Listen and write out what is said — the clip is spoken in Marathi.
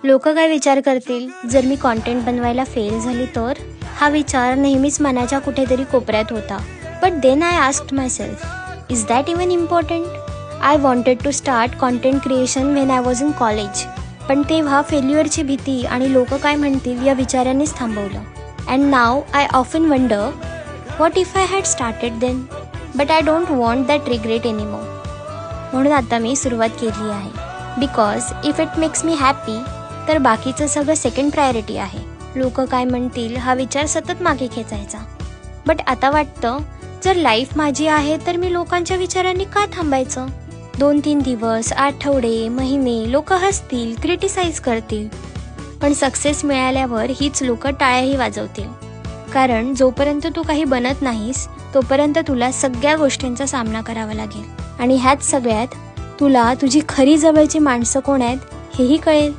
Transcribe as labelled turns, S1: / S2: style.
S1: लोक काय विचार करतील जर मी कंटेंट बनवायला फेल झाली तर? हा विचार नेहमीच मनाच्या कुठेतरी कोपऱ्यात होता. But then I asked myself, is that even important? I wanted to start content creation when I was in college. पण तेव्हा फेल्युअरची भीती आणि लोक काय म्हणतील या विचारांनीच थांबवलं. And now I often wonder, what if I had started then? But I don't want that regret anymore. म्हणून आता मी सुरुवात केली आहे. Because if it makes me happy तर बाकीचं सगळं सेकंड प्रायोरिटी आहे. लोक काय म्हणतील हा विचार सतत मागे खेचायचा. बट आता वाटतं जर लाईफ माझी आहे तर मी लोकांच्या विचारांनी का थांबायचं? 2-3 दिवस, आठवडे, महिने लोक हसतील, क्रिटिसाइज करतील. पण सक्सेस मिळाल्यावर हीच लोक टाळ्याही वाजवतील. कारण जोपर्यंत तू काही बनत नाहीस तोपर्यंत तुला सगळ्या गोष्टींचा सामना करावा लागेल. आणि ह्याच सगळ्यात तुला तुझी खरी जवळची माणसं कोण आहेत हेही कळेल.